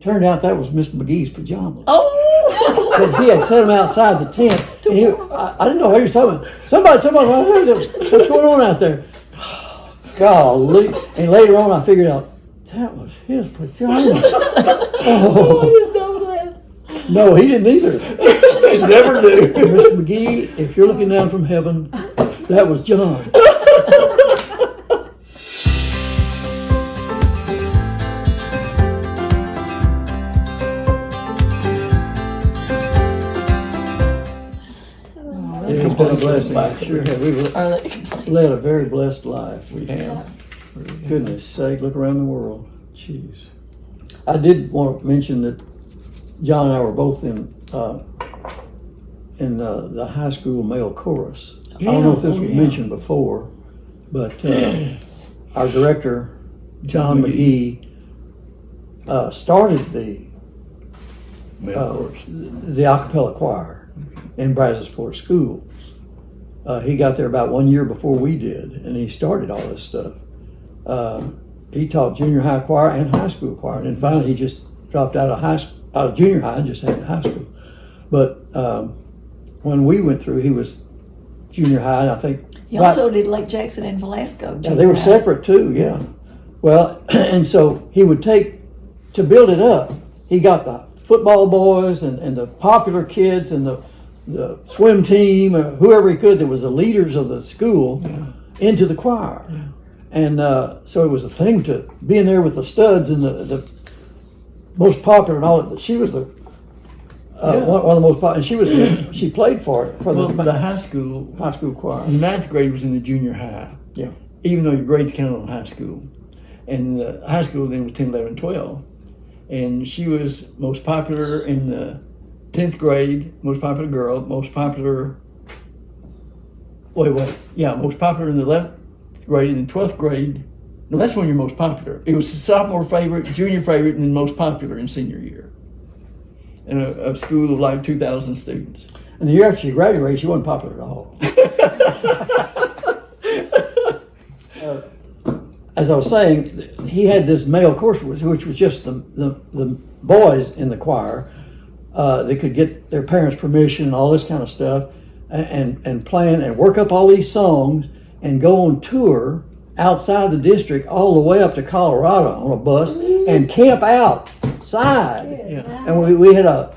Turned out that was Mr. McGee's pajamas. Oh! But he had set them outside the tent. And I didn't know what he was talking about. Somebody told me, what's going on out there? Golly. And later on I figured out, that was his pajamas. Oh, I didn't know that. No, he didn't either. He never knew. Mr. McGee, if you're looking down from heaven, that was John. It's been a blessing. I sure have. We've led a very blessed life. We have. Goodness sake, look around the world. Jeez. I did want to mention that John and I were both in the high school male chorus. I don't know if this was mentioned before, but our director, John McGee, started the a cappella choir in Brazosport schools. He got there about 1 year before we did, and he started all this stuff. He taught junior high choir and high school choir, and then finally he just dropped out of junior high and just had high school. But when we went through, he was junior high, and I think He also did Lake Jackson and Velasco. Yeah, they were separate too. Yeah. Well, and so he would take to build it up. He got the football boys and the popular kids and the swim team or whoever he could that was the leaders of the school into the choir. Yeah. And so it was a thing to be in there with the studs and the most popular and all that. She was the one of the most popular. And she played for it. The high school choir. The ninth grade was in the junior high. Yeah. Even though your grades counted on high school. And the high school then was 10, 11, 12. And she was most popular in the 10th grade, most popular girl, most popular, most popular in the 11th grade and the 12th grade. No, that's when you're most popular. It was sophomore favorite, junior favorite, and then most popular in senior year. In a school of like 2,000 students. And the year after she graduated, she wasn't popular at all. As I was saying, he had this male chorus, which was just the boys in the choir. They could get their parents' permission and all this kind of stuff, and plan and work up all these songs and go on tour outside the district all the way up to Colorado on a bus and camp outside. Yeah. And we had a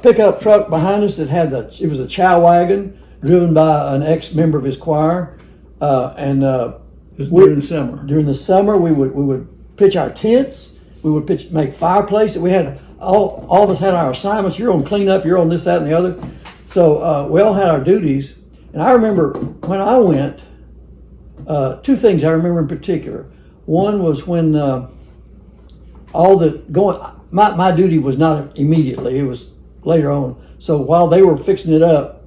pickup truck behind us that had it was a chow wagon driven by an ex-member of his choir, during the summer. During the summer, we would pitch our tents. We would make fireplaces. We had all of us had our assignments. You're on cleanup. You're on this, that, and the other. So we all had our duties. And I remember when I went, two things I remember in particular. One was when my duty was not immediately. It was later on. So while they were fixing it up,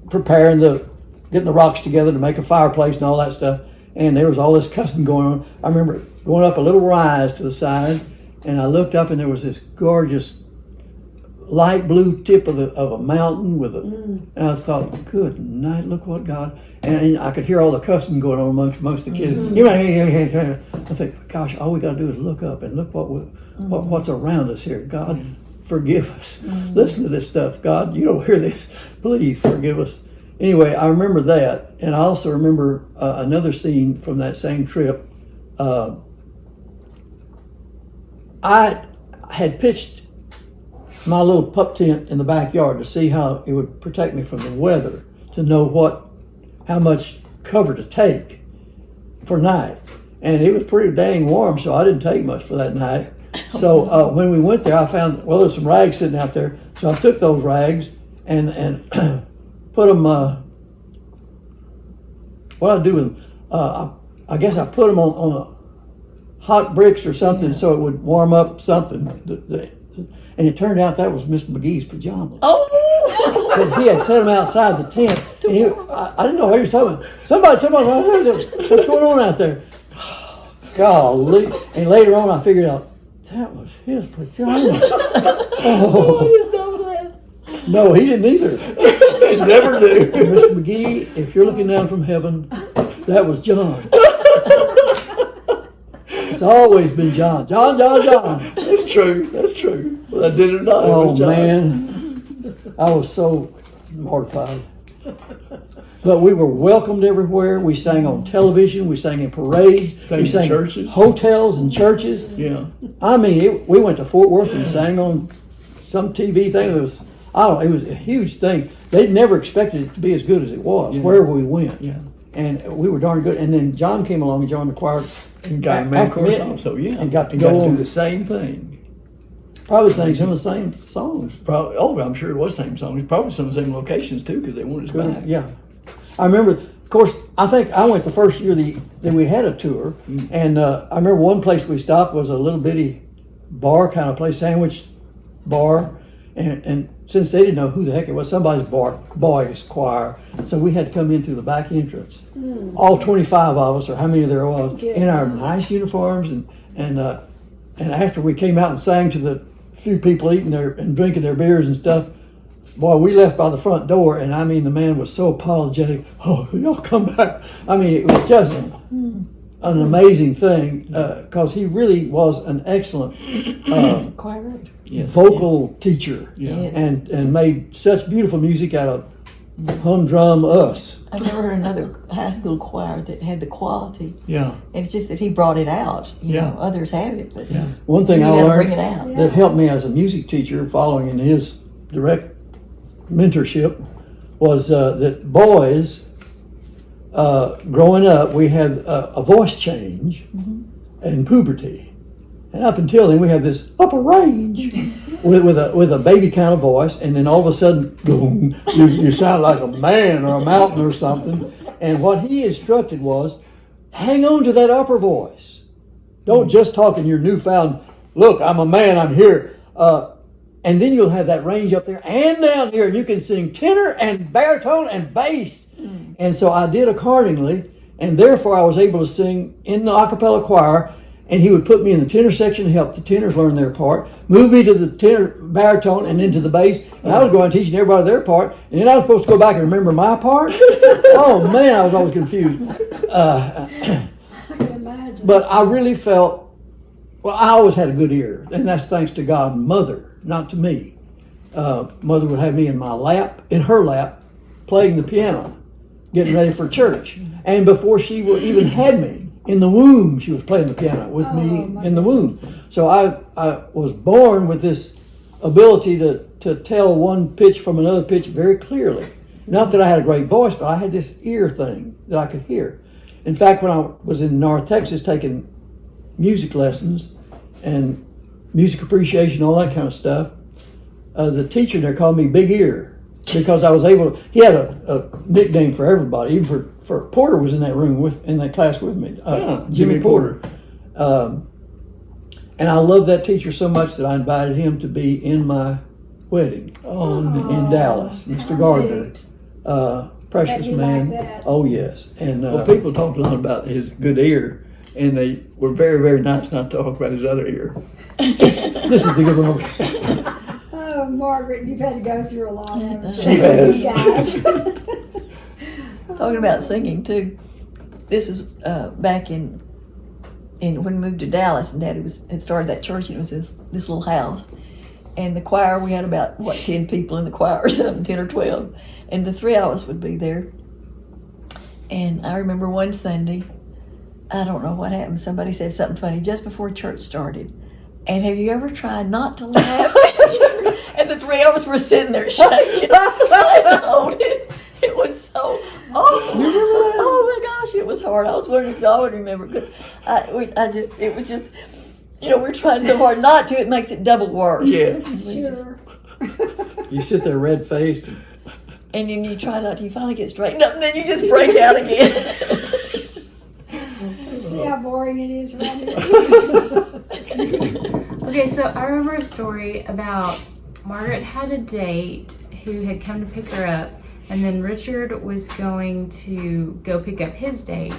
getting the rocks together to make a fireplace and all that stuff, and there was all this cussing going on. I remember going up a little rise to the side, and I looked up, and there was this gorgeous light blue tip of a mountain and I thought, good night, look what God, and I could hear all the cussing going on amongst the kids. I think, gosh, all we got to do is look up and look what's around us here. God, forgive us. Listen to this stuff. God, you don't hear this. Please forgive us. Anyway, I remember that, and I also remember another scene from that same trip. I had pitched my little pup tent in the backyard to see how it would protect me from the weather, to know how much cover to take for night. And it was pretty dang warm, so I didn't take much for that night. So when we went there, I found, there's some rags sitting out there. So I took those rags and put them, what I do with them, I guess I put them on hot bricks or something so it would warm up something. And it turned out that was Mr. McGee's pajamas. Oh! But he had set them outside the tent. And I didn't know what he was talking about. Somebody told me, what's going on out there? Golly. And later on I figured out, that was his pajamas. Oh, I didn't know that. No, he didn't either. He never knew. Mr. McGee, if you're looking down from heaven, that was John. It's always been John. John. It's true. That's true. Well, I did it not. It Oh was John. man, I was so mortified. But we were welcomed everywhere. We sang on television. We sang in parades. Sang we in sang churches. hotels and churches. Yeah. I mean, we went to Fort Worth and sang on some TV thing. It was, it was a huge thing. They'd never expected it to be as good as it was wherever we went. Yeah. And we were darn good. And then John came along and joined the choir. And got main after course me, also, yeah. and got to got go to do on. the same thing. Probably sang some of the same songs. Probably. Oh, I'm sure it was the same songs. Probably some of the same locations too, because they wanted us back. Yeah. I remember, of course, I think I went the first year that we had a tour. And I remember one place we stopped was a little bitty bar kind of place, sandwich bar. And since they didn't know who the heck it was, somebody's boys choir. So we had to come in through the back entrance. All 25 of us, or how many there was, in our nice uniforms. And after we came out and sang to the few people eating and drinking their beers and stuff, boy, we left by the front door, and I mean, the man was so apologetic. Oh, y'all come back. I mean, it was just an amazing thing, because he really was an excellent Quite right. Yes. vocal teacher, Yeah. and made such beautiful music out of humdrum us. I've never heard another high school choir that had the quality. Yeah. And it's just that he brought it out. You Yeah. know, others have it, but Yeah. One thing you I gotta learned bring it out. that helped me as a music teacher, following in his direct mentorship, was that boys, growing up, we had a voice change in puberty. And up until then, we had this upper range with a baby kind of voice, and then all of a sudden, boom, you sound like a man or a mountain or something. And what he instructed was, hang on to that upper voice. Don't just talk in your newfound, look, I'm a man, I'm here. And then you'll have that range up there and down here, and you can sing tenor and baritone and bass. And so I did accordingly, and therefore I was able to sing in the a cappella choir. And he would put me in the tenor section to help the tenors learn their part, move me to the tenor baritone and into the bass, and I was going teaching everybody their part, and then I was supposed to go back and remember my part. Oh man, I was always confused. I can imagine. But I really felt, well, I always had a good ear, and that's thanks to God and Mother, not to me. Mother would have me in her lap, playing the piano, getting ready for church. And before she even had me, in the womb, she was playing the piano with me in the womb. So I was born with this ability to tell one pitch from another pitch very clearly. Not that I had a great voice, but I had this ear thing that I could hear. In fact, when I was in North Texas taking music lessons and music appreciation, all that kind of stuff, the teacher there called me Big Ear, because I was able to, he had a nickname for everybody, even for Porter was in that room in that class with me, Jimmy Porter. And I loved that teacher so much that I invited him to be in my wedding in Dallas, Mr. Gardner. Precious Bet you man. like that. Oh yes. And Well, people talked a lot about his good ear, and they were very, very nice not to talk about his other ear. this is the good one. Oh, Margaret, you've had to go through a lot. haven't you? She has. You guys. Talking about singing too. This was back in when we moved to Dallas, and Daddy had started that church, and it was this little house. And the choir, we had about 10 people in the choir or something, 10 or 12, and the 3 of us would be there. And I remember one Sunday, I don't know what happened. Somebody said something funny just before church started. And have you ever tried not to laugh? And the 3 of us were sitting there shaking. It was so awful. Oh my gosh, it was hard. I was wondering if y'all would remember. Cause it was just, we're trying so hard not to. It makes it double worse. Yes. Sure. You sit there red faced. And then you try not to. You finally get straightened up, and then you just break out again. See how boring it is right here. Okay, so I remember a story about Margaret had a date who had come to pick her up, and then Richard was going to go pick up his date,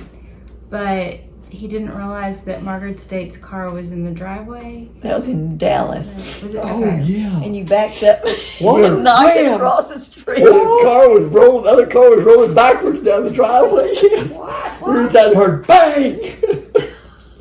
but he didn't realize that Margaret's date's car was in the driveway. That was in Dallas. Was it? Oh, Okay. yeah. And you backed up What? and knocked it Wham! across the street. The other car was rolling backwards down the driveway. Yes. We were trying to heard bang.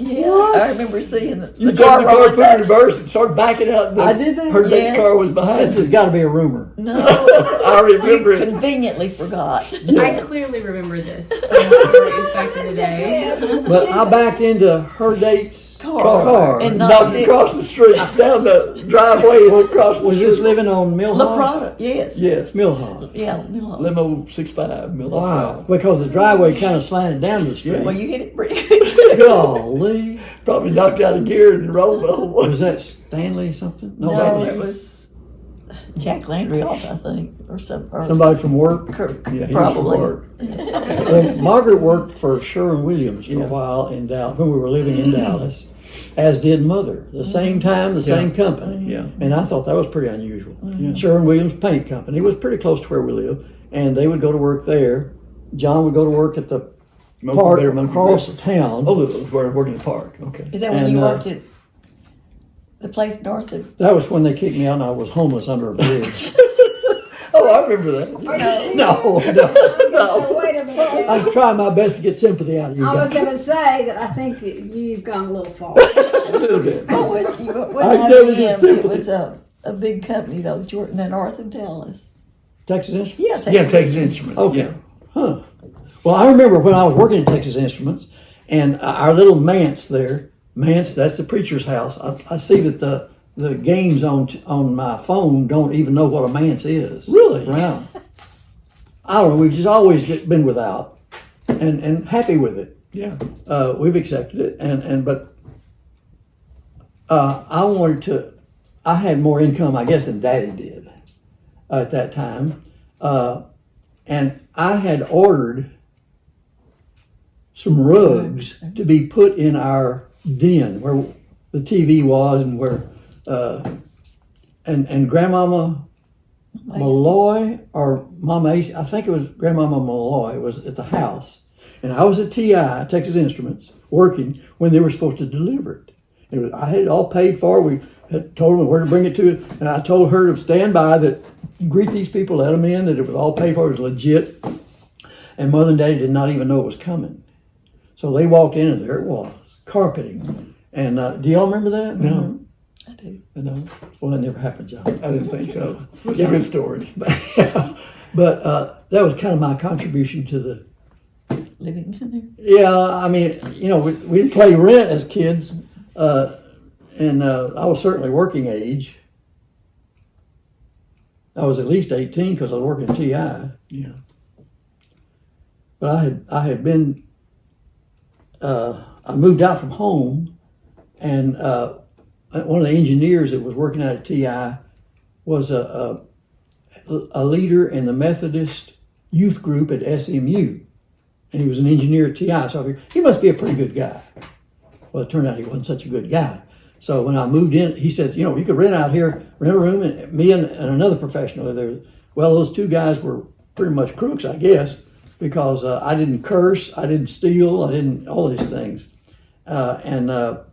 Yeah, What? I remember seeing the You took car the car, rolling put it in back. reverse, and started backing out. I did that? Her next Yes. car was behind. This has got to be a rumor. No, I remember you it. conveniently forgot. I clearly remember this from the stories back in the day. But I backed into her date's car. And knocked knocked it. across the street, down the driveway, and across the Was street. this living on Millhouse? La Prada, yes. Yes, Millhouse. Yeah, Middle. limo 65, Mill. Wow. Because the driveway kind of slanted down the street. Well, you hit it pretty good too. Golly. Probably knocked out a gear and rolled over. Was that Stanley something? No, that it was Jack Landry-Alt, I think, or some. Or somebody from work. Yeah, he Probably. was Well, Margaret worked for Sherwin-Williams for Yeah. a while in Dallas, when we were living in Dallas, as did Mother. The same time, the same company. Yeah. And I thought that was pretty unusual. Yeah. Sherwin-Williams Paint Company was pretty close to where we live, and they would go to work there. John would go to work at the park across the town. Oh, it was where I worked in the park. Okay. Is that when And, you worked at the place north of? That was when they kicked me out and I was homeless under a bridge. Oh, I remember that. Are you serious? No, no. I was gonna say, wait a minute. I'm trying my best to get sympathy out of you I was guys. gonna say that I think that you've gone a little far. A little bit. What was you? What I never did IBM? It sympathy. was a big company though that you worked in the north of Dallas. Texas Instruments? Yeah, Yeah, Texas Instruments. Okay. Yeah. Huh. Well, I remember when I was working at Texas Instruments and our little manse there, manse, that's the preacher's house. I see that the games on my phone don't even know what a manse is. Really? Around. I don't know, we've just always been without and happy with it. Yeah. We've accepted it but I had more income, I guess, than Daddy did at that time. And I had ordered some rugs to be put in our den where the TV was and where, and Grandmama Malloy or Mama Ace, I think it was Grandmama Malloy, was at the house. And I was at TI, Texas Instruments, working when they were supposed to deliver it. I had it all paid for. We had told them where to bring it to, and I told her to stand by that, greet these people, let them in, that it was all paid for, it was legit. And Mother and Daddy did not even know it was coming. So they walked in and there it was, carpeting. And do y'all remember that? No. I do. No, Well, that never happened, John. I didn't think so. It's Yeah. a good story. But that was kind of my contribution to the, Living in there. yeah, I mean, you know, we didn't play rent as kids. And I was certainly working age. I was at least 18 because I was working at TI. Yeah. But I had been, I moved out from home, and one of the engineers that was working out at TI was a leader in the Methodist youth group at SMU, and he was an engineer at TI. So I figured, he must be a pretty good guy. Well, it turned out he wasn't such a good guy. So when I moved in, he said, you know, you could rent out here, rent a room, and me and another professional lived there. Well, those two guys were pretty much crooks, I guess, because I didn't curse, I didn't steal, I didn't, all these things. So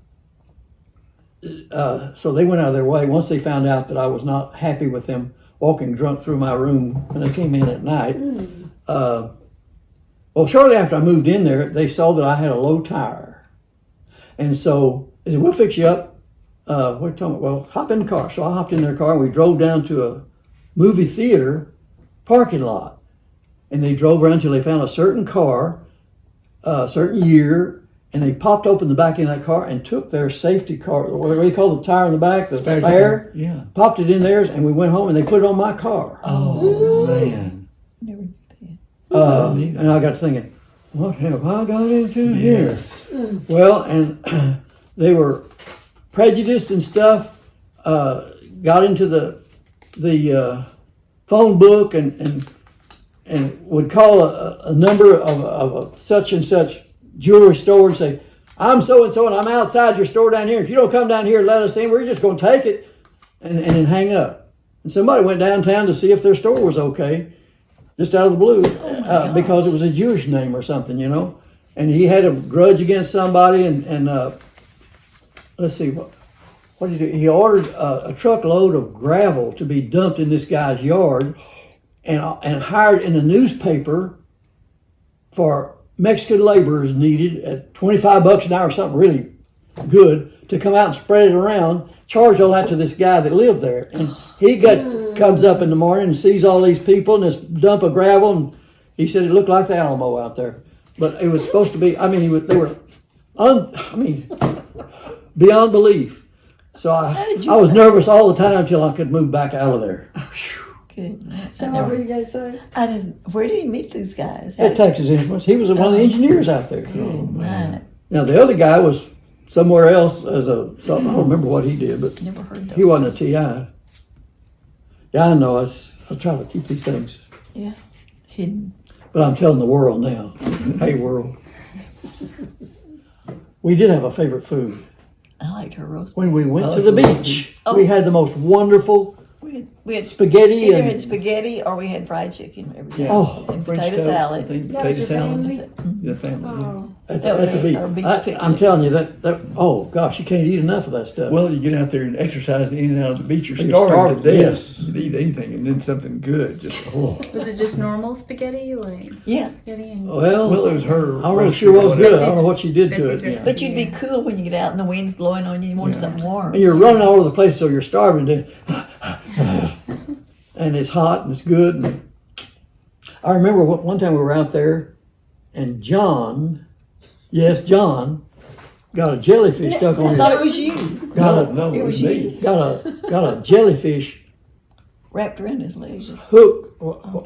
they went out of their way. Once they found out that I was not happy with them walking drunk through my room when they came in at night. Well, shortly after I moved in there, they saw that I had a low tire. And so they said, we'll fix you up. What are you talking about? Well, hop in the car. So I hopped in their car and we drove down to a movie theater parking lot. And they drove around until they found a certain car, a certain year, and they popped open the back end of that car and took their safety car, what do you call the tire in the back, the spare, Yeah. popped it in theirs, and we went home and they put it on my car. Oh, man. Never did. And I got thinking, what have I got into here? Yes. Well, and they were prejudiced and stuff, got into the phone book and would call a number of a such and such jewelry store and say, I'm so and so and I'm outside your store down here. If you don't come down here and let us in, we're just going to take it, and then hang up. And somebody went downtown to see if their store was okay, just out of the blue, because it was a Jewish name or something, you know. And he had a grudge against somebody, and let's see, what did he do? He ordered a truckload of gravel to be dumped in this guy's yard, and hired in a newspaper for Mexican laborers needed at $25 an hour, something really good to come out and spread it around. Charged all that to this guy that lived there, and he comes up in the morning and sees all these people and this dump of gravel, and he said it looked like the Alamo out there, but it was supposed to be. I mean, they were, beyond belief. So I was nervous all the time until I could move back out of there. Goodness. So what were you gonna say? Where did he meet those guys? At Texas Instruments, he was one of the engineers out there. Good night. Now the other guy was somewhere else I don't remember what he did, but Never heard of he wasn't a TI. Yeah, I know. I try to keep these things hidden. but I'm telling the world now. Hey, world. We did have a favorite food. I liked her roast. When we went I to like the the roast beach, we had the most wonderful We had spaghetti either and had spaghetti or we had fried chicken every day. Yeah. Oh, and French potato toast, I salad. think, That potato was your salad. family? The family. Yeah. Oh, at That was the our beach. beach I'm picnic. telling you that. Oh gosh, you can't eat enough of that stuff. Well, you get out there and exercise in and out of the beach. You're You're starving starving, to death. yes. You'd eat anything, and then something good. Just Was it just normal spaghetti, like Yeah. spaghetti and? well, it was her. I don't know if she recipe or was whatever. good. I don't know what she did to Betsy's it. recipe. But you'd be cool when you get out and the wind's blowing on you and you want Yeah. something warm. And you're running all over the place, so you're starving to. And it's hot and it's good. And I remember one time we were out there, and John, got a jellyfish stuck on I his. thought it was you. Got No, It it was was you. me. got a jellyfish Wrapped around his legs. hook,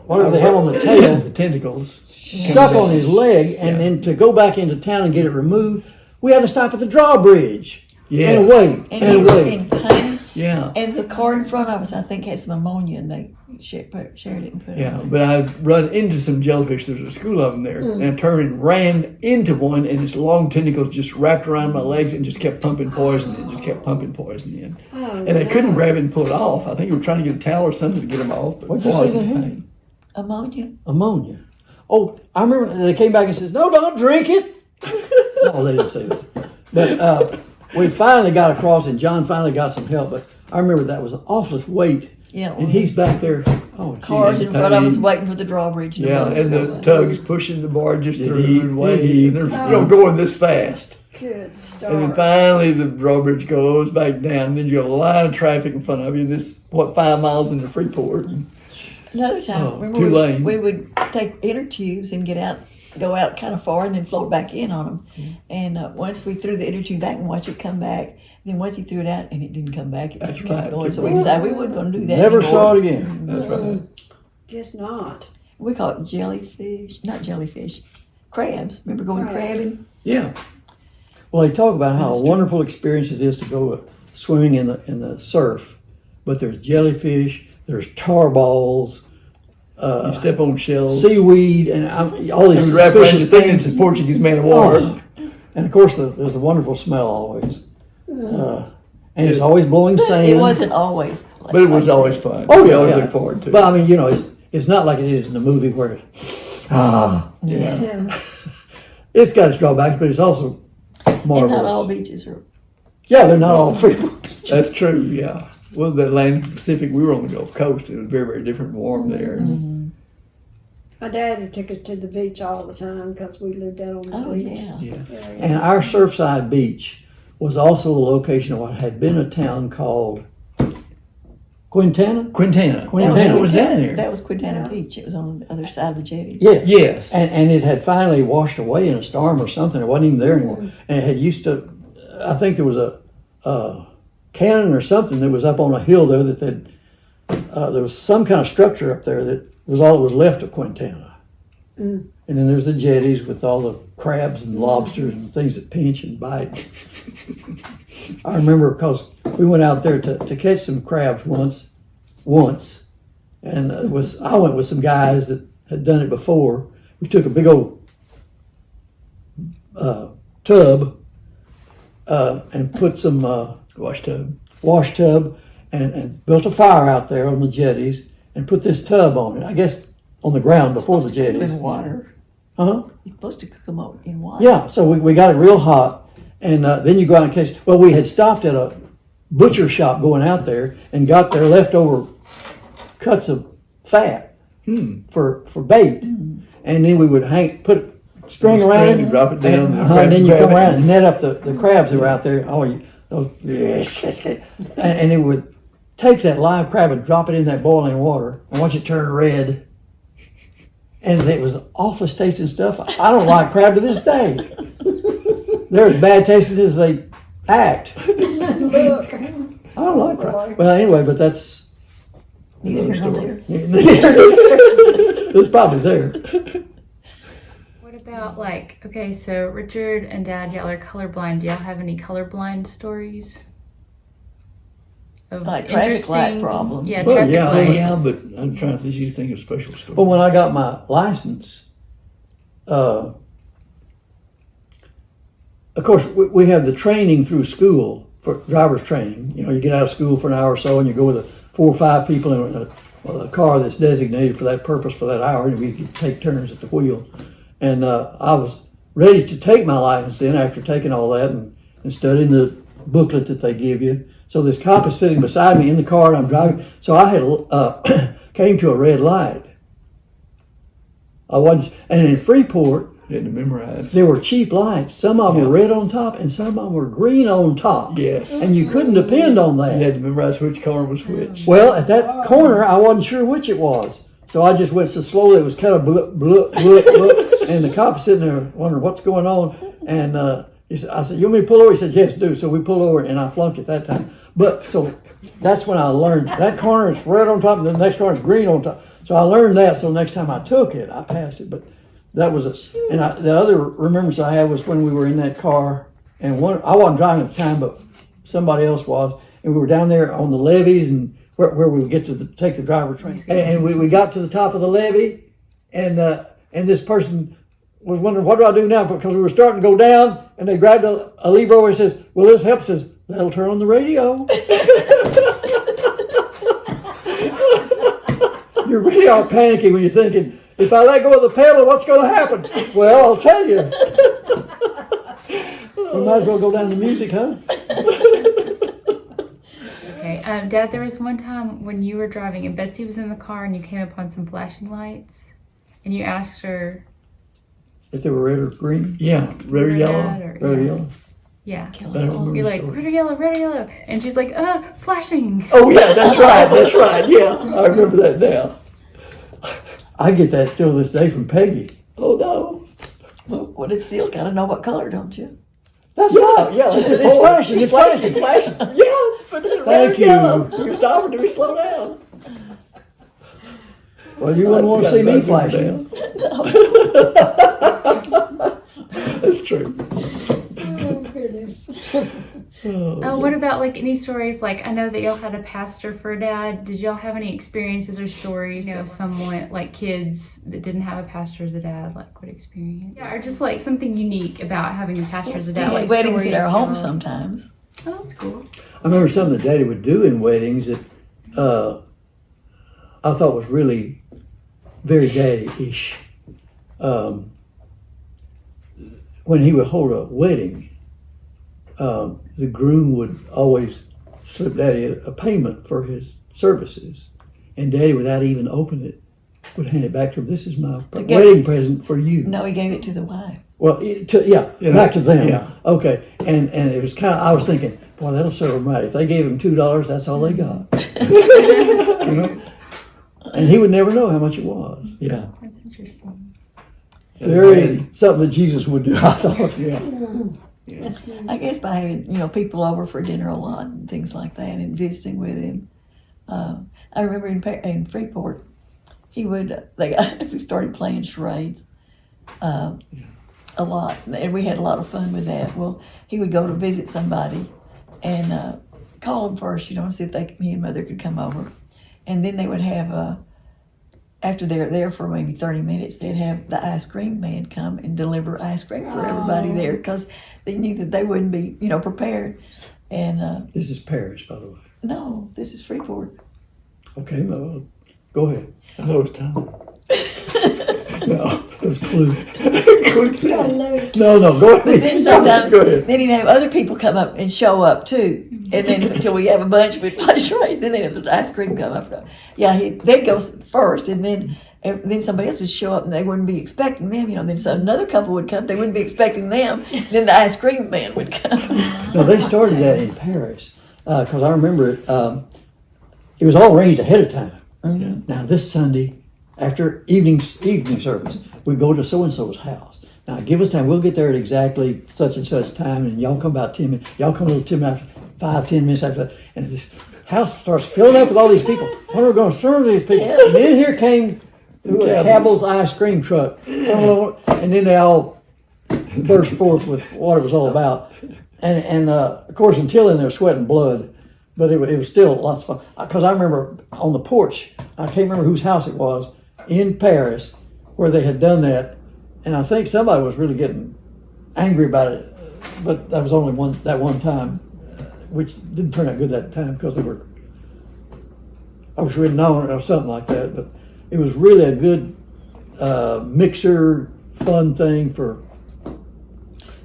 whatever they have on the tail, The tentacles. stuck on his leg, and Yeah. then to go back into town and get it removed, we had to stop at the drawbridge Yes. and wait And and he was wait. in pain. Yeah. And the car in front of us, I think, had some ammonia and they shared it and put it Yeah, on. but I run into some jellyfish. There's a school of them there, and I turned and ran into one, and its long tentacles just wrapped around my legs and just kept pumping poison. It just kept pumping poison in, oh, and I couldn't no. grab it and pull it off. I think we were trying to get a towel or something to get them off, but What'd boy, you I say was in they had? pain. Ammonia? Ammonia. Oh, I remember they came back and says, "No, don't drink it." No, they didn't say this. But we finally got across, and John finally got some help. But I remember that was an awful wait, Yeah. and he's back there. Oh, Cars geez. in front of us waiting for the drawbridge. to Yeah, move. and the tugs pushing the barges Did through he- and way, did he- and they're going this fast. Good And then start. finally the drawbridge goes back down. Then you got a line of traffic in front of you. This 5 miles into Freeport. Another time, Oh, remember two lanes. we would take inner tubes and go out kind of far and then float back in on them. And once we threw the inner tube back and watched it come back, then once he threw it out and it didn't come back, it That's just kept right. going. So we decided we weren't going to do that Never anymore. saw it again. That's right. Guess not. We call it jellyfish, not jellyfish, crabs. Remember going Crab. crabbing? Yeah. Well, they talk about how That's a true. wonderful experience it is to go swimming in the surf, but there's jellyfish, there's tar balls, You step on shells. seaweed, and all So these we wrap around your suspicious thing and things. it's a Portuguese man of war. Oh. And of course, there's a wonderful smell always, and it's always blowing sand. It wasn't always. But it was always fun. Oh, We yeah, always yeah. look forward to it. But I mean, it's not like it is in the movie where Yeah. Yeah. it's got its drawbacks, but it's also And marvelous. not all beaches are. Yeah, they're not all free. That's true, yeah. Well, the Atlantic Pacific, we were on the Gulf Coast. It was very, very different and warm there. My dad took us to the beach all the time because we lived out on the Oh beach. yeah. And our Surfside Beach was also the location of what had been a town called Quintana. Quintana. Quintana was down there. That was Quintana Yeah. Beach. It was on the other side of the jetty. Yeah. Yes. And it had finally washed away in a storm or something. It wasn't even there anymore. And it had used to, I think there was a cannon or something that was up on a hill there there was some kind of structure up there that was all that was left of Quintana. Mm. And then there's the jetties with all the crabs and lobsters and things that pinch and bite. I remember because we went out there to catch some crabs once, and I went with some guys that had done it before. We took a big old tub and put some Wash tub. wash tub and built a fire out there on the jetties and put this tub on it. I guess on the ground before the jetties. In water. Huh? You're supposed to cook them out in water. Yeah, so we got it real hot, and then you go out and catch. Well, we had stopped at a butcher shop going out there and got their leftover cuts of fat Hmm. for bait, and then we would string around it, You drop it down. and then you grab come it. around and net up the crabs that were out there. Oh, those, yes, and it would take that live crab and drop it in that boiling water and watch it turn red. And it was awful tasting stuff. I don't like crab to this day. They're as bad tasting as they act. Look. I don't like crab. Well, anyway, but that's Neither another here nor story. there. It's probably there. What about like, okay, so Richard and Dad, y'all are colorblind. Do y'all have any colorblind stories? Of Like traffic light interesting- problems. Yeah, Well, traffic yeah, Oh, lights. yeah, but I'm trying to think of special stories. But when I got my license, of course, we have the training through school for driver's training. You know, you get out of school for an hour or so, and you go with 4 or 5 people in a car that's designated for that purpose for that hour, and we could take turns at the wheel. And I was ready to take my license then after taking all that and studying the booklet that they give you. So this cop is sitting beside me in the car, and I'm driving. So I had came to a red light. I wasn't, and in Freeport, You had to memorize. there were cheap lights. Some of them were red on top, and some of them were green on top. Yes. And you couldn't depend on You that. had to memorize which color was which. Well, at that corner, I wasn't sure which it was. So I just went so slowly, it was kind of blup, blup, blup, blup. And the cop was sitting there wondering what's going on. And I said, you want me to pull over? He said, yes, do. So we pulled over, and I flunked at that time. But so that's when I learned that corner is red on top, and the next corner is green on top. So I learned that. So next time I took it, I passed it. But that was the other remembrance I had was when we were in that car, and I wasn't driving at the time, but somebody else was, and we were down there on the levees and where we would get to take the driver train, and we got to the top of the levee, and this person was wondering, what do I do now? Because we were starting to go down, and they grabbed a lever over and says, well, this helps us. That'll turn on the radio. You really are panicking when you're thinking, if I let go of the pedal, what's going to happen? Well, I'll tell you. We might as well go down to music, huh? Okay, Dad, there was one time when you were driving and Betsy was in the car and you came upon some flashing lights and you asked her. If they were red or green, Yeah, red or yellow. Red or, red or yellow. Yeah. I don't remember You're the like, story. red or yellow. And she's like, flashing. Oh yeah, that's right. That's right. Yeah, I remember that now. I get that still this day from Peggy. Oh no. Well, it's still got to know what color, don't you? That's Yeah, right. yeah. She says, that's it's the flashing, point. it's flashing. flashing. Yeah, but it's red Thank or you. yellow. Do we stop or do we slow down? Well, you wouldn't want to see me flashing. That's true. Oh, goodness. Oh, what about like any stories? Like, I know that y'all had a pastor for a dad. Did y'all have any experiences or stories of someone, like kids that didn't have a pastor as a dad? Like, what experience? Yeah, or just like something unique about having a pastor as a We dad. had Like weddings stories at our home y'all- sometimes. Oh, that's cool. I remember something that Daddy would do in weddings that I thought was really very Daddy-ish. When he would hold a wedding, the groom would always slip Daddy a payment for his services. And Daddy, without even opening it, would hand it back to him. This is my Okay. wedding present for you. No, he gave it to the wife. Well, Yeah. back to them. Yeah. Okay, and it was kind of, I was thinking, boy, that'll serve them right. If they gave him $2, that's all they got. You know? And he would never know how much it was. Yeah. That's interesting. Very something that Jesus would do, I thought. Yeah. That's neat. I guess by having people over for dinner a lot and things like that and visiting with him. I remember in Freeport, he would we started playing charades a lot, and we had a lot of fun with that. Well, he would go to visit somebody and call them first, to see if he and Mother could come over, and then they would have. After they're there for maybe 30 minutes, they'd have the ice cream man come and deliver ice cream for everybody there because they knew that they wouldn't be, prepared. And This is Paris, by the way. no, this is Freeport. Okay, well, go ahead. I know it's time. No, it was Clue. Good sound. Hello. No, go But then ahead. sometimes, Go ahead. then he'd have other people come up and show up too. And then until we have a bunch, we'd play charades. Then they'd have the ice cream come up. Yeah, they'd go first, and then And then somebody else would show up and they wouldn't be expecting them, you know. Then so another couple would come, they wouldn't be expecting them. Then the ice cream man would come. No, they started that in Paris because I remember it. It was all arranged ahead of time. Mhm. Now this Sunday, after evening service, we go to so and so's house. Now give us time. We'll get there at exactly such and such time, and y'all come about 10 minutes. Y'all come a little 10 minutes, 5-10 minutes after that, and this house starts filling up with all these people. When we're going to serve these people, Yeah. and then here came Cabell's ice cream truck, and then they all burst forth with what it was all about. And of course, until then, they're sweating blood, but it was still lots of fun. Because I remember on the porch, I can't remember whose house it was in Paris, where they had done that, and I think somebody was really getting angry about it. But that was only one time, which didn't turn out good that time because they were. I wish we'd known or something like that, but it was really a good mixer, fun thing for.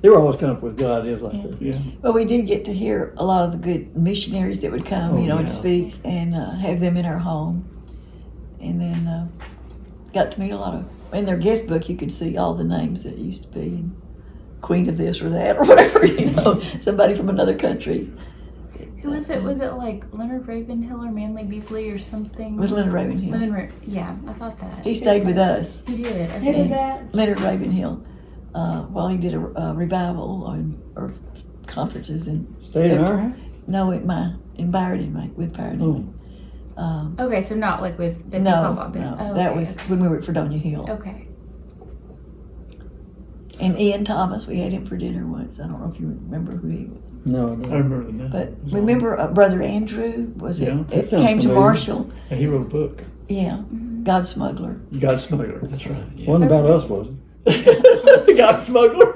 They were always coming up with good ideas like that. Yeah. But we did get to hear a lot of the good missionaries that would come, Oh, you know, and yeah. speak and have them in our home. And then got to meet a lot of, in their guest book, you could see all the names that used to be, and queen of this or that or whatever, you know, somebody from another country. Who was it? Was it like Leonard Ravenhill or Manly Beasley or something? It was Leonard Ravenhill. Yeah, I thought that. He stayed with us, He did. Who Okay. was that? Leonard Ravenhill, while he did a revival or conferences in, Stayed in our house. no, in Byron with Byron. Okay, so not like with Betsy No, Pop-Pop. no, Oh, that okay, was when we were at Fredonia Hill. okay. And Ian Thomas, we had him for dinner once. I don't know if you remember who he was. No, I no. remember the name. But remember Brother Andrew? Was Yeah, it? that It sounds came to familiar. Marshall. Yeah, he wrote a book. Yeah, God Smuggler. You got smuggler. That's right. Yeah. Wasn't about us, was it? God smuggler.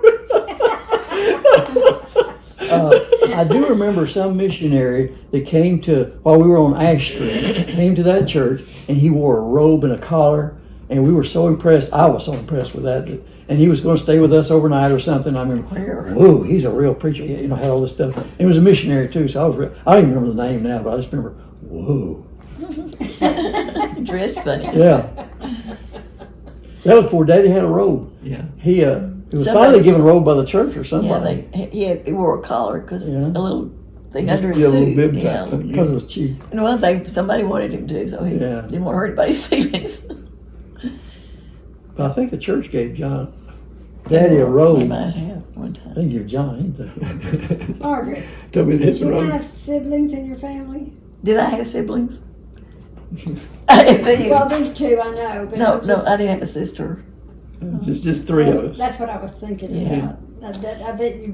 I do remember some missionary that came to, while we were on Ash Street, came to that church, and he wore a robe and a collar, and we were so impressed. I was so impressed with that. And he was going to stay with us overnight or something. I remember, whoa, he's a real preacher. He, had all this stuff. And he was a missionary too, so I don't even remember the name now, but I just remember, whoa. Dressed funny. Yeah. That was before Daddy had a robe. Yeah. He was Somebody- finally given a robe by the church or Yeah, somebody. he wore a collar because Yeah. a little thing Just under a his little suit. bib Yeah. type thing. Because it was cheap. And one thing, somebody wanted him to, so he Yeah. didn't want to hurt anybody's feelings. But I think the church gave Daddy a He robe. might have one time. They give John anything. Margaret, Tell me did this you road. have siblings in your family? Did I have siblings? These- Well, these two I know, but no, I'm just, I didn't have a sister. Just three of us. That's what I was thinking Yeah. about. I bet you.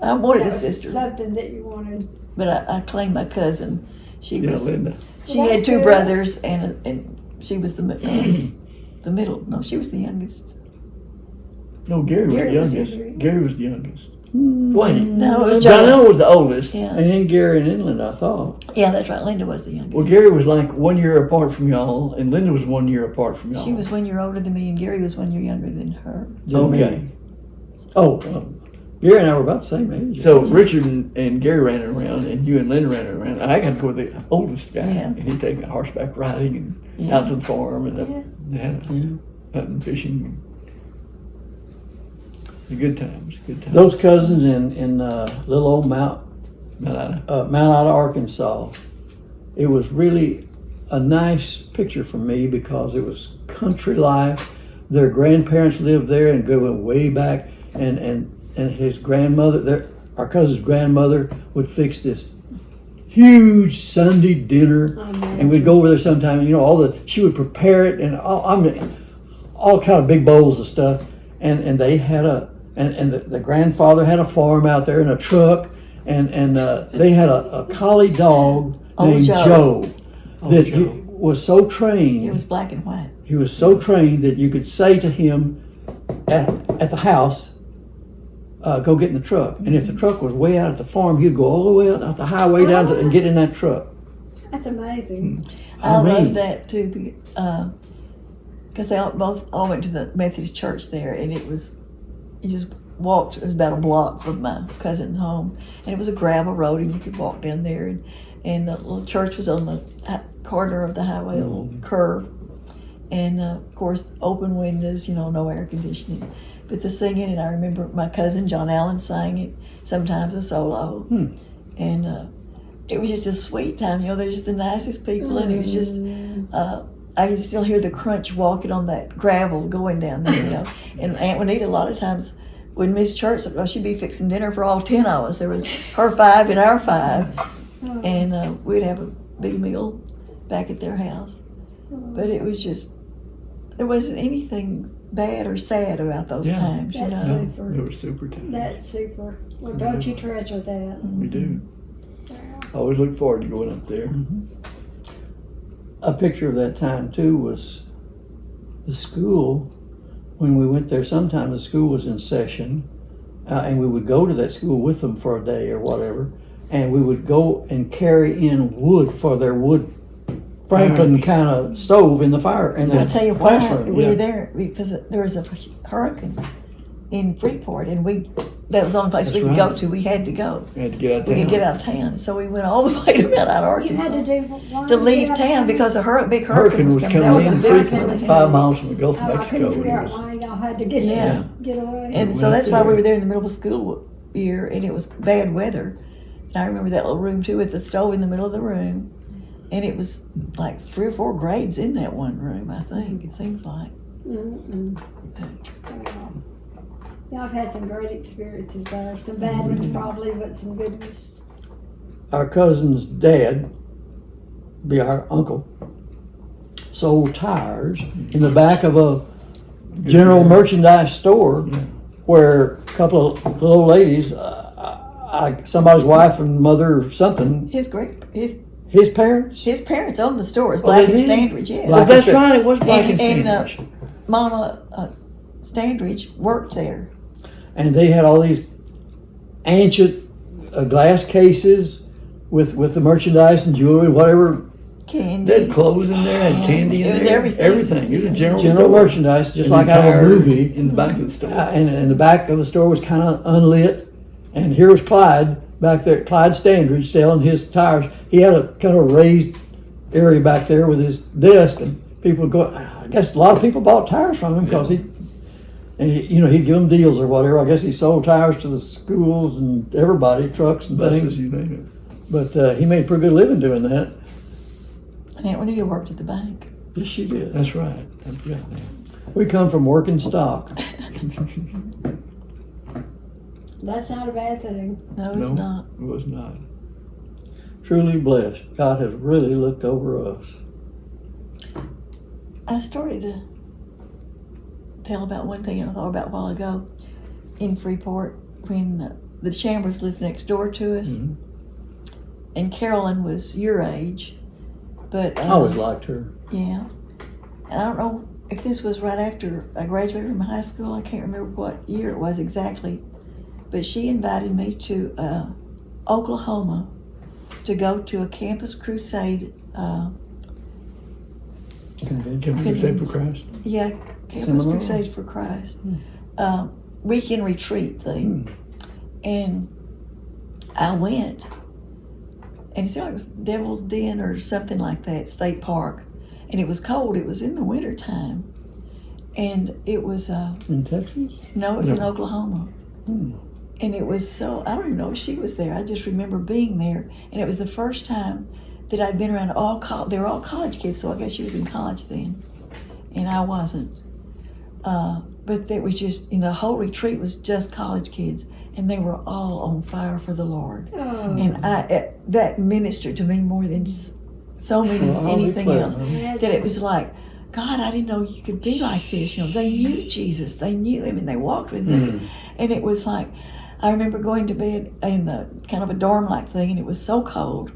I wanted that a was sister, something that you wanted. but I claimed my cousin. She Yeah, was. Linda. She Well, had that's two good. brothers, and she was the middle. No, she was the youngest. No, Gary was Gary the was youngest. the- Gary was the youngest. Hmm. Wait. No, it was John was the oldest. Yeah, And then Gary and Inland, I thought. yeah, that's right. Linda was the youngest. Well, Gary was like 1 year apart from y'all, and Linda was 1 year apart from y'all. She was 1 year older than me, and Gary was 1 year younger than her. Okay. Oh, Gary and I were about the same age. So Richard and Gary ran it around, and you and Linda ran it around. I got to go with the oldest guy, Yeah. and he'd take me horseback riding and Yeah. out to the farm and up, Yeah. hunting, fishing. The good times, good times. Those cousins in little old Mount Ida, Arkansas, it was really a nice picture for me because it was country life. Their grandparents lived there and going way back, and his grandmother, our cousin's grandmother, would fix this huge Sunday dinner, and we'd go over there sometime. You know, she would prepare it, and all kind of big bowls of stuff, and they had the grandfather had a farm out there and a truck, and they had a collie dog named Joe that was so trained. It was black and white. He was so trained that you could say to him at the house, go get in the truck. And if the truck was way out at the farm, he'd go all the way out the highway down and get in that truck. That's amazing. I I mean- love that too, because they all went to the Methodist church there, and you just walked. It was about a block from my cousin's home, and it was a gravel road, and you could walk down there, and the little church was on the corner of the highway, a little curve, And of course, open windows, no air conditioning. But the singing, and I remember my cousin John Allen sang it, sometimes a solo. And it was just a sweet time. They're just the nicest people, and it was just, I can still hear the crunch walking on that gravel going down there, And Aunt Juanita, a lot of times, would miss church, she'd be fixing dinner for all 10 of us. There was her 5 and our 5. And we'd have a big meal back at their house. But it was just, there wasn't anything bad or sad about those times, That's super. It was super times. That's super. Well, don't you treasure that? We do. I always look forward to going up there. A picture of that time too was the school. When we went there, sometimes the school was in session, and we would go to that school with them for a day or whatever, and we would go and carry in wood for their wood Franklin kind of stove in the fire in I'll the tell you why classroom. we were there, because there was a hurricane in Freeport, and that was the only place we could go to. We had to go. We had to get out of We town. could get out of town, so we went all the way to Mount Ida, You had Arkansas, to do one to leave town because a big hurricane was coming. That was the in biggest Freeport, one. 5 miles from the Gulf of I Mexico. couldn't It figure out was- why y'all had to get Yeah. get away. And We so went that's why we there. were there in the middle of school year, and it was bad weather. And I remember that little room too, with the stove in the middle of the room, and it was like 3 or 4 grades in that one room. I think it seems like. Yeah, I've had some great experiences there. Some bad ones probably, but some good ones. Our cousin's dad, be our uncle, sold tires in the back of a general merchandise store where a couple of little old ladies, somebody's wife and mother or something, His parents, his parents owned the store. It's Oh, Black they and did? Standridge, yeah. Black- That's right, it was Black and And Standridge. Mama Standridge worked there. and they had all these ancient glass cases with the merchandise and jewelry, whatever Candy. They had clothes in there, had candy in It was there. everything. Everything. It was a general general store. merchandise, just And like out of a entire- movie. In the back of the store. And the back of the store was kind of unlit. And here was Clyde back there, Clyde Standridge selling his tires. He had a kind of raised area back there with his desk, and people would go. I guess a lot of people bought tires from him because he'd give them deals or whatever. I guess he sold tires to the schools and everybody, trucks and Buses, things. you name But he made a pretty good living doing that. And Aunt Juanita worked at the bank. Yes, she it. did. That's right. That's right. We come from working stock. That's not a bad thing. No, it's No. not. It was not. Truly blessed. God has really looked over us. I started to tell about one thing I thought about a while ago in Freeport when the Chambers lived next door to us, Mhm. and Carolyn was your age, but I always liked her. yeah. And I don't know if this was right after I graduated from high school. I can't remember what year it was exactly, but she invited me to Oklahoma to go to a campus crusade. Convention. Can we say for Christ? Yeah, Campus Seminar? Crusades for Christ. Weekend retreat thing. And I went, and it seemed like it was Devil's Den or something like that, State Park. And it was cold. It was in the winter time. And it was, In Texas? no, it was in No. Oklahoma. Hmm. And it was so, I don't even know if she was there. I just remember being there. And it was the first time that I'd been around they were all college kids, so I guess she was in college then. And I wasn't. But there was just, the whole retreat was just college kids. And they were all on fire for the Lord. Oh, And that ministered to me more than so many, Well, I'll anything declare, else. huh? That it was like, God, I didn't know you could be like this. They knew Jesus. They knew him and they walked with him. And it was like, I remember going to bed in the kind of a dorm-like thing, and it was so cold.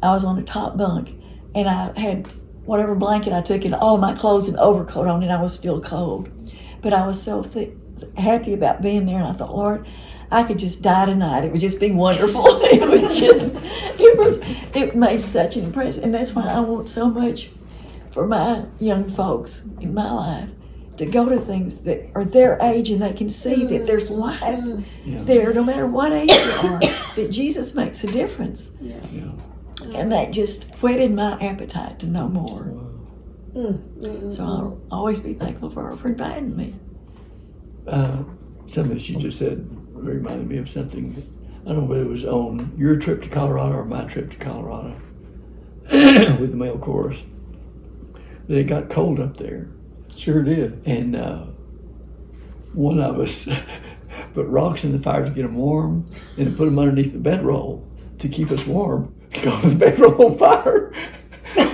I was on the top bunk, and I had whatever blanket I took and all my clothes and overcoat on, and I was still cold. But I was so happy about being there, and I thought, Lord, I could just die tonight. It would just be wonderful. It made such an impression, and that's why I want so much for my young folks in my life to go to things that are their age and they can see that there's life there, no matter what age you are, that Jesus makes a difference. Yeah. And that just whetted my appetite to know more. So I'll always be thankful for her for inviting me. Something she just said reminded me of something. I don't know whether it was on your trip to Colorado or my trip to Colorado with the male chorus. That it got cold up there. Sure did. And one of us put rocks in the fire to get them warm and put them underneath the bedroll to keep us warm. Got the bedroll on fire. I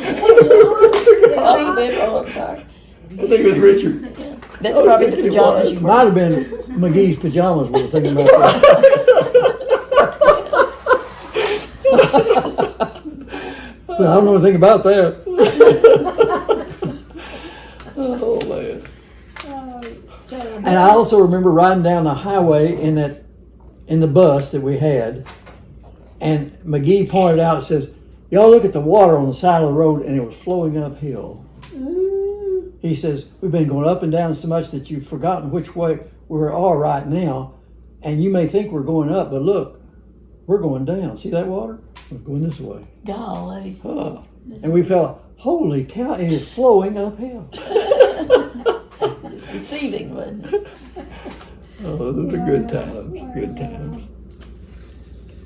think it was Richard. That's probably the pajamas you Might have been McGee's pajamas we were thinking about that. But I don't know anything about that. Oh man. And I also remember riding down the highway in the bus that we had, and McGee pointed out, says, "Y'all look at the water on the side of the road," and it was flowing uphill. He says, "We've been going up and down so much that you've forgotten which way we are right now, and you may think we're going up, but look, we're going down. See that water? We're going this way." Golly. Huh. And we felt, holy cow, it is flowing uphill. It's deceiving, wasn't it? Oh, those are good times. Good times.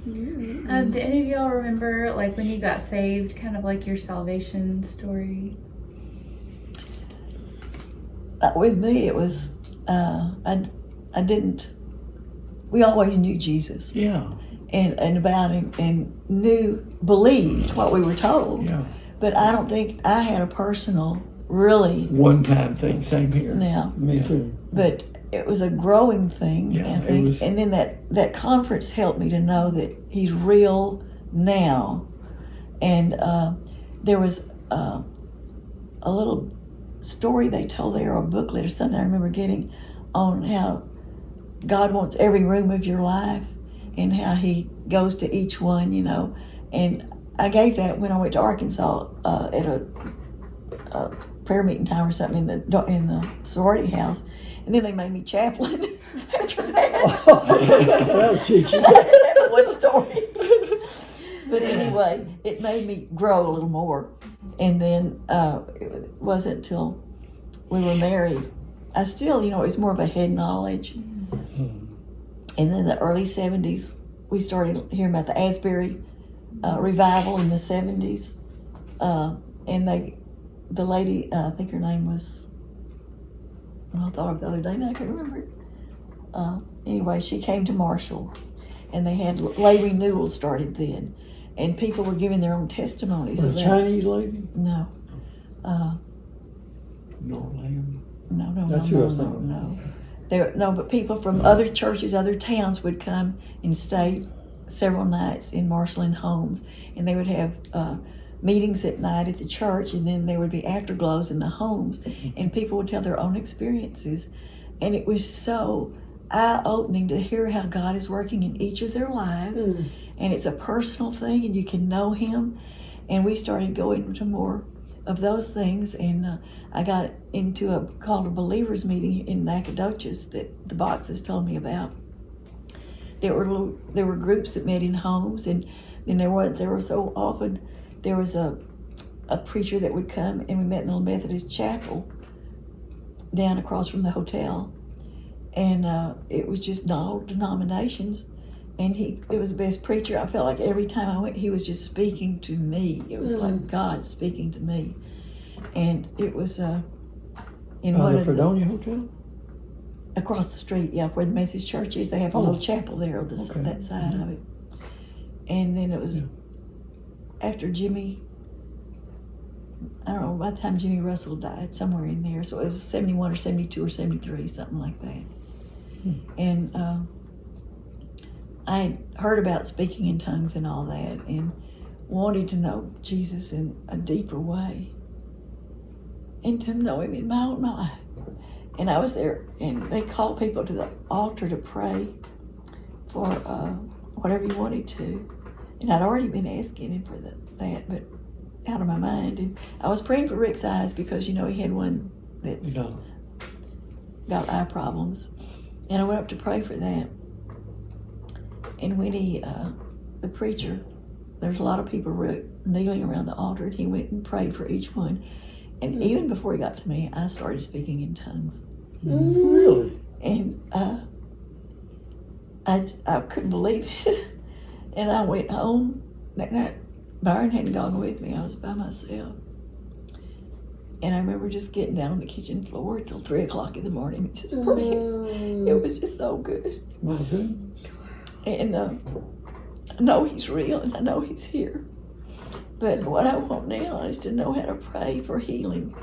Do any of y'all remember, like, when you got saved, kind of like your salvation story? With me, it was, I didn't, we always knew Jesus Yeah. and about him and believed what we were told. Yeah. But I don't think I had a personal, really, One time thing. Same here. now. Me too. But it was a growing thing, Yeah, I it think. was- And then that conference helped me to know that he's real now. And there was a little story they told there, or a booklet or something I remember getting, on how God wants every room of your life and how he goes to each one, you know. And I gave that when I went to Arkansas at a prayer meeting time or something in the sorority house. And then they made me chaplain after that. That'll teach you. That's one story. But anyway, it made me grow a little more. And then it wasn't until we were married. I still, it was more of a head knowledge. And then the early 70s, we started hearing about the Asbury revival in the 70s. And the lady, I think her name was, I thought of the other day, and I can't remember it. Anyway, she came to Marshall, and they had lay renewal started then, and people were giving their own testimonies. Was of it a that. Chinese lady? No. Norland. No. That's who I was thinking. No, but people from other churches, other towns would come and stay several nights in Marshall and homes, and they would have meetings at night at the church, and then there would be afterglows in the homes, and people would tell their own experiences. And it was so eye-opening to hear how God is working in each of their lives, and it's a personal thing, and you can know him. And we started going to more of those things, and I got into called a believers meeting in Nacogdoches that the Boxes told me about. There were groups that met in homes, and then there were so often there was a preacher that would come, and we met in the Methodist chapel down across from the hotel, and it was just all denominations, and it was the best preacher. I felt like every time I went, he was just speaking to me. It was like God speaking to me, and it was in one The of Fredonia Hotel? across the street, where the Methodist church is. They have a little chapel there on that side of it. And then it was after Jimmy, I don't know, by the time Jimmy Russell died, somewhere in there. So it was 71 or 72 or 73, something like that. And I had heard about speaking in tongues and all that, and wanted to know Jesus in a deeper way, and to know him in my own life. And I was there, and they called people to the altar to pray for whatever you wanted to. And I'd already been asking him for that, but out of my mind. And I was praying for Rick's eyes because, he had one that's got eye problems. And I went up to pray for that. And when the preacher, there's a lot of people kneeling around the altar, and he went and prayed for each one. And even before he got to me, I started speaking in tongues. Really? And I couldn't believe it. And I went home that night. Byron hadn't gone with me. I was by myself. And I remember just getting down on the kitchen floor till 3 o'clock in the morning and just praying. It was just so good. My goodness. And I know he's real and I know he's here. But what I want now is to know how to pray for healing.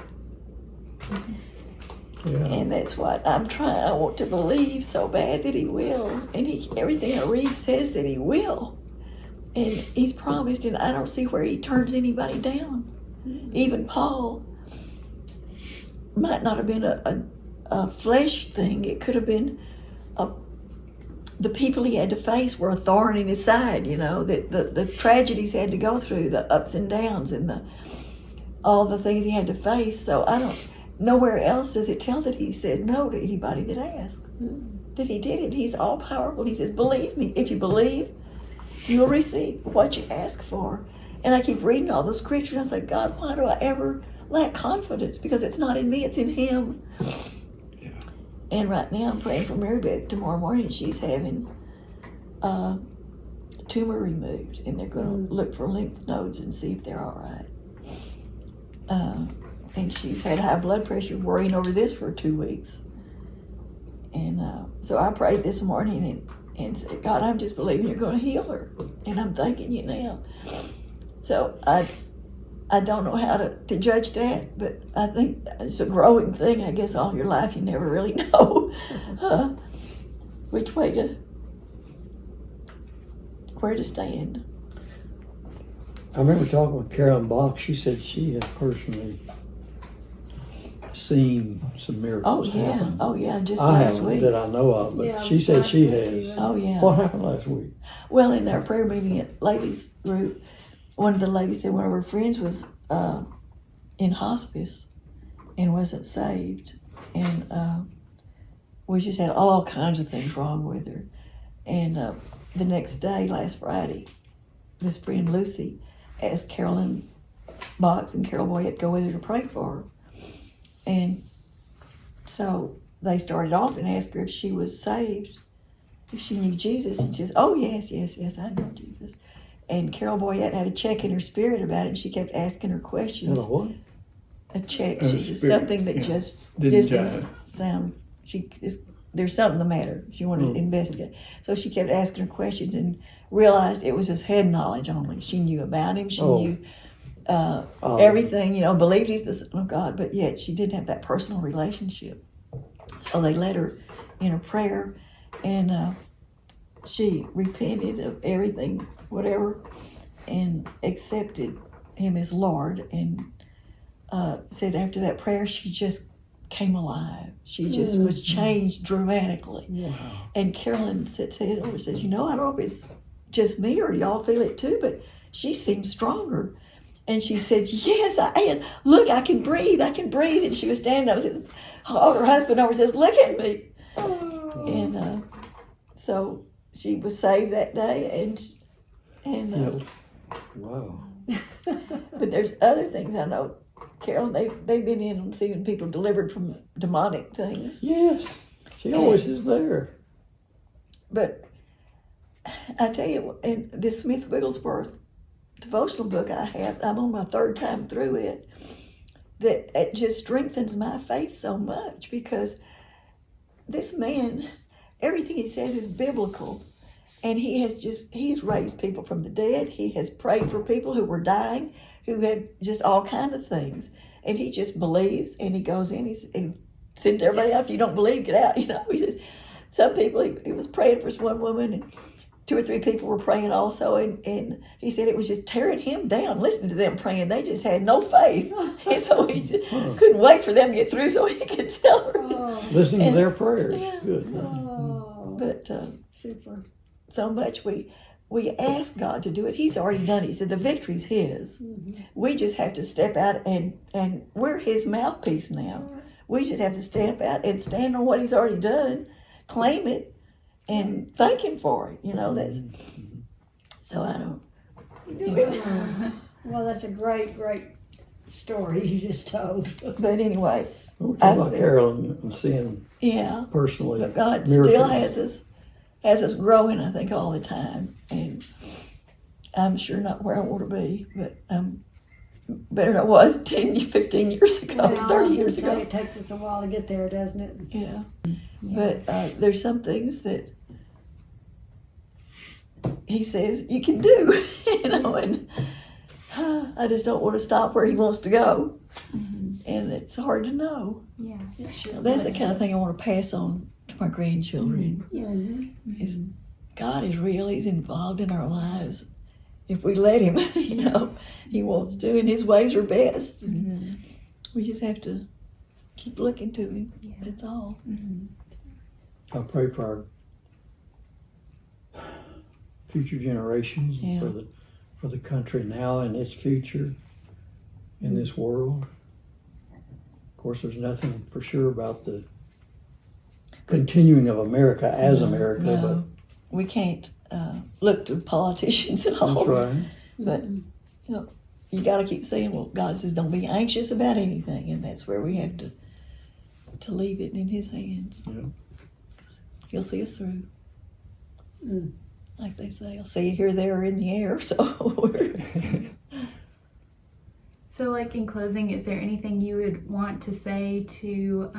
Yeah. And that's what I'm trying. I want to believe so bad that he will. And everything I read says that he will. And he's promised, and I don't see where he turns anybody down. Even Paul might not have been a flesh thing. It could have been the people he had to face were a thorn in his side, the tragedies he had to go through, the ups and downs, and all the things he had to face. So nowhere else does it tell that he said no to anybody that asked. That he did it. He's all powerful. He says, believe me. If you believe, you will receive what you ask for. And I keep reading all the scriptures. And I say, God, why do I ever lack confidence? Because it's not in me, it's in him. Yeah. And right now I'm praying for Mary Beth. Tomorrow morning she's having a tumor removed, and they're going to look for lymph nodes and see if they're all right. And she's had high blood pressure, worrying over this for 2 weeks. And so I prayed this morning and said, God, I'm just believing you're going to heal her. And I'm thanking you now. So I don't know how to judge that, but I think it's a growing thing. I guess all your life you never really know where to stand. I remember talking with Carolyn Bach. She said she had personally seen some miracles happen. Oh yeah, just I last haven't week. that I know of, but Yeah, she said last she week has. even. Oh yeah. What happened last week? Well, in our prayer meeting at ladies group, one of the ladies said one of her friends was in hospice and wasn't saved, and we just had all kinds of things wrong with her. And the next day, last Friday, this friend Lucy asked Carolyn Box and Carol Boyette to go with her to pray for her. And so they started off and asked her if she was saved, if she knew Jesus. And she says, oh, yes, I know Jesus. And Carol Boyette had a check in her spirit about it, and she kept asking her questions. What? A check. Her She just spirit, something that yeah. just Didn't didn't jive. sound. There's something the matter. She wanted to investigate. So she kept asking her questions and realized it was just head knowledge only. She knew about him. She knew everything. Believed he's the Son of God, but yet she didn't have that personal relationship. So they led her in a prayer, and she repented of everything, whatever, and accepted him as Lord, and said after that prayer she just came alive. She just was changed dramatically. Wow. And Carolyn said over, I don't know if it's just me or y'all feel it too, but she seems stronger. And she said, yes, I am. Look, I can breathe. And she was standing up and called her husband over and says, look at me. And so she was saved that day, and Wow. but there's other things I know, Carol, they've been in on seeing people delivered from demonic things. Yes. She always is there. But I tell you, in this Smith Wigglesworth devotional book I have, I'm on my 3rd time through it, that it just strengthens my faith so much, because this man, everything he says is biblical. And he's raised people from the dead. He has prayed for people who were dying, who had just all kinds of things. And he just believes, and he goes in, and sends everybody out. If you don't believe, get out. He says, some people, he was praying for one woman, and 2 or 3 people were praying also. And he said it was just tearing him down, listening to them praying. They just had no faith. And so he just couldn't wait for them to get through so he could tell her. Listening to their prayers. Yeah. Good. But Super. so much we ask God to do it. He's already done it. He said the victory's his. We just have to step out, and we're his mouthpiece now. We just have to step out and stand on what he's already done, claim it, and thank him for it. That's so I don't. Well, that's a great story you just told. But anyway, We're talking about Carolyn and seeing yeah. personally. But God miracles. still has us growing, I think, all the time. And I'm sure not where I want to be, but I'm better than I was 10, 15 years ago, Well, I was 30 gonna years say, ago. it takes us a while to get there, doesn't it? Yeah. Yeah. But there's some things that he says you can do, and I just don't want to stop where he wants to go. And it's hard to know. Yeah. It sure That's the does. kind of thing I want to pass on to my grandchildren. Mhm. Is God is real. He's involved in our lives. If we let him, he wants to, and his ways are best. Mm-hmm. We just have to keep looking to him. Yeah. That's all. Mm-hmm. I pray for our future generations, and Yeah. for the country now and its future in this world. Of course, there's nothing for sure about the continuing of America as America, No, we can't look to politicians and but all. that's right. But you got to keep saying, well, God says, don't be anxious about anything, and that's where we have to leave it in His hands. Yeah. He'll see us through. Mm. Like they say, I'll see you here, there, or in the air. So So, like in closing, is there anything you would want to say to,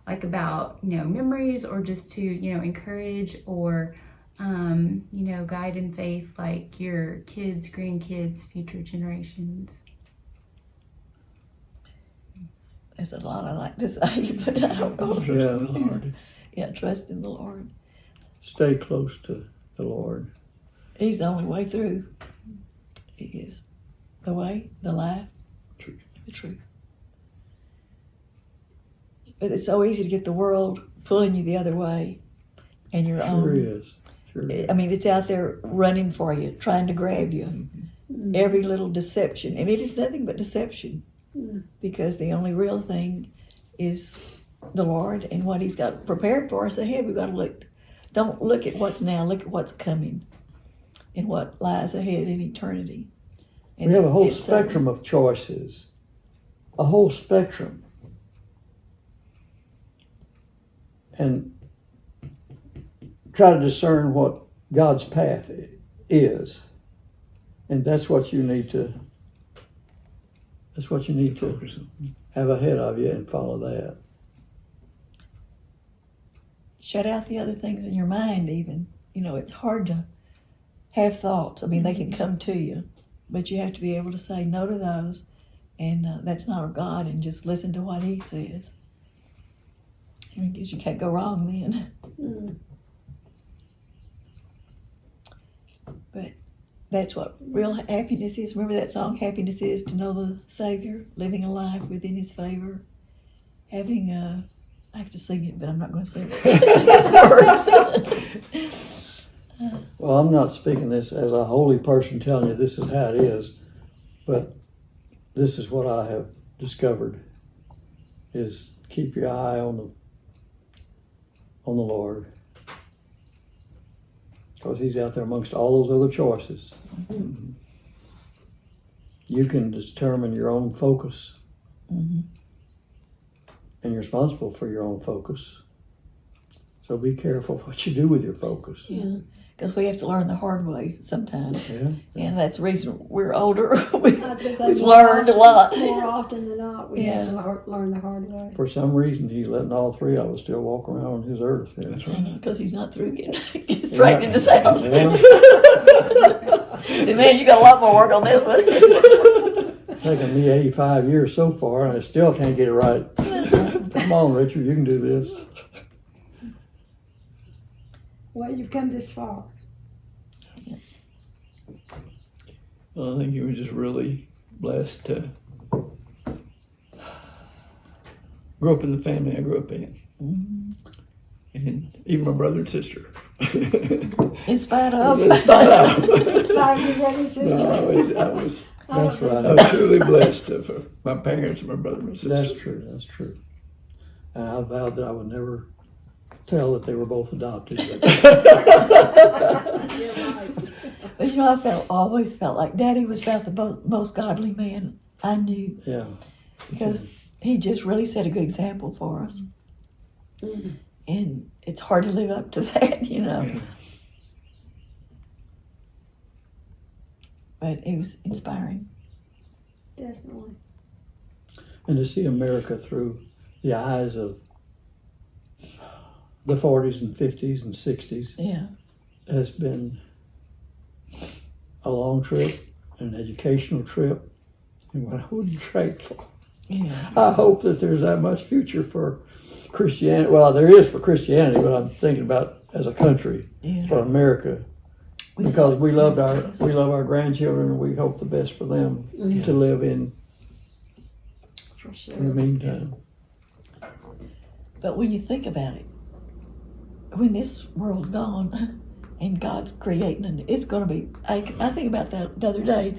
like about memories, or just to encourage or guide in faith, like your kids, grandkids, future generations? there's a lot I like to say, but I don't know. Trust in the Lord. Yeah, trust in the Lord. Stay close to the Lord. He's the only way through. He is the way, the life, Truth. the truth. But it's so easy to get the world pulling you the other way, and your Sure own. is. Sure is. I mean, it's out there running for you, trying to grab you. Mm. Every little deception, and it is nothing but deception, Mm. because the only real thing is the Lord and what He's got prepared for us ahead. We've got to look. Don't look at what's now. Look at what's coming, and what lies ahead in eternity. And We have a whole it's, spectrum of choices. A whole spectrum. And try to discern what God's path is. And that's what you need to Focus on. have ahead of you and follow that. shut out the other things in your mind. Even it's hard to have thoughts. I mean, they can come to you, but you have to be able to say no to those, and that's not of God, and just listen to what He says. Because you can't go wrong then. Mm. But that's what real happiness is. Remember that song, Happiness is to know the Savior, living a life within His favor, having I have to sing it, but I'm not going to sing it. Well, I'm not speaking this as a holy person telling you this is how it is, but this is what I have discovered, is keep your eye on the Lord, because He's out there amongst all those other choices. Mm-hmm. You can determine your own focus, Mm-hmm. and you're responsible for your own focus. So be careful what you do with your focus. Yeah, because we have to learn the hard way sometimes. Yeah. And that's the reason we're older. I was gonna say, We've more learned a often- lot. More often than not, we have to learn the hard way. For some reason, He's letting all three of us still walk around on His earth. Yeah. That's right. Because He's not through getting straightening us out. Yeah. And man, you got a lot more work on this one. It's taken me 85 years so far, and I still can't get it right. Come on, Richard, you can do this. Well, you've come this far. Well, I think you were just really blessed to grow up in the family I grew up in. Mhm. And even my brother and sister. In spite of. In spite of. It's 5 years ready, sister. No, I was That's right. I was truly blessed for my parents and my brother and my sister. That's true. That's true. And I vowed that I would never tell that they were both adopted. But I always felt like Daddy was about the most godly man I knew, Yeah. because he just really set a good example for us. Mhm. And it's hard to live up to that, you know. Yeah. But it was inspiring. Definitely. And to see America through the eyes of the 40s and 50s and 60s Yeah. has been a long trip, an educational trip, and what I wouldn't trade for. Yeah. I hope that there's that much future for Christianity. Well, there is for Christianity, but I'm thinking about as a country Yeah. for America, because we love our grandchildren, and we hope the best for them to live in For sure. the meantime. But when you think about it, when this world's gone and God's creating, and it's going to be, I think about that the other day,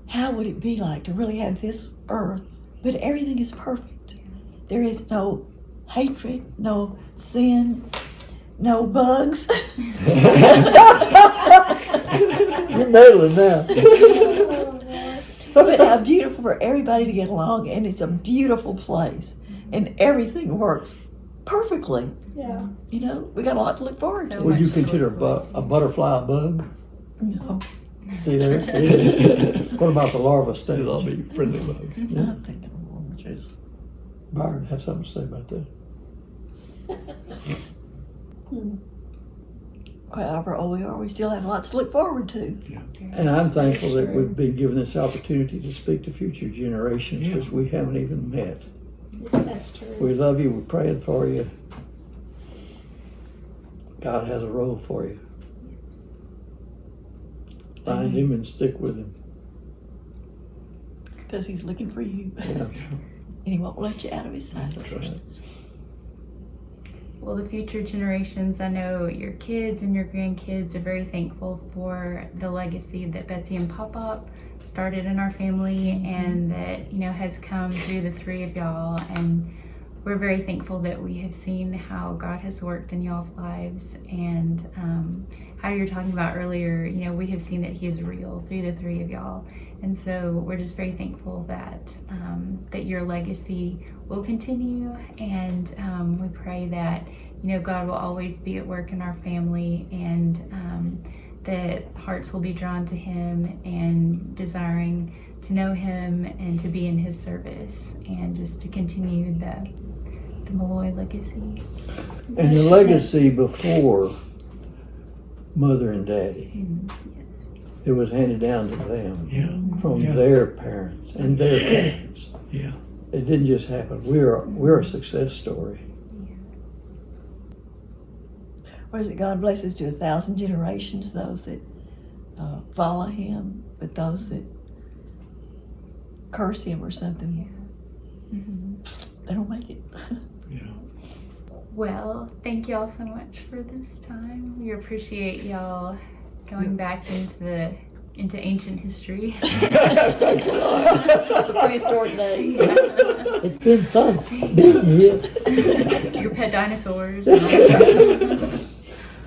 how would it be like to really have this earth, but everything is perfect. There is no hatred, no sin, no bugs. You're nailing now. But how beautiful for everybody to get along, and it's a beautiful place, and everything works perfectly. Yeah. You know, we got a lot to look forward to. So Would you much to consider look forward a butterfly a bug? No, See there? What about the larva stage? They'll all be friendly bugs. I think I'm oranges. Byron have something to say about that. However, we still have lots to look forward to. And I'm thankful that true. we've been given this opportunity to speak to future generations, which we haven't even met. That's true. We love you. We're praying for you. God has a role for you. Find him and stick with him. Because he's looking for you. Yeah. And he won't let you out of his sight. That's right. Well, the future generations, I know your kids and your grandkids are very thankful for the legacy that Betsy and Pop-Up started in our family, and that, you know, has come through the three of y'all. And we're very thankful that we have seen how God has worked in y'all's lives, and how you're talking about earlier, you know, we have seen that he is real through the three of y'all. And so we're just very thankful that that your legacy will continue, and we pray that, you know, God will always be at work in our family, and that hearts will be drawn to him and desiring to know him and to be in his service, and just to continue the Malloy legacy. And the legacy before Mother and Daddy, Yes. it was handed down to them Yeah. from Yeah. their parents and their parents. Yeah. It didn't just happen. We're a success story. Or is it God blesses to 1,000 generations, those that follow him, but those that curse him or something, they don't make it. Yeah. Well, thank y'all so much for this time. We appreciate y'all going back into ancient history. Thanks a lot. The prehistoric days. It's been fun being here. Your pet dinosaurs.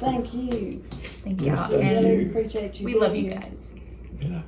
Thank you. Thank Yes, y'all. thank And Really you. appreciate you. we being love you here. guys. Yeah.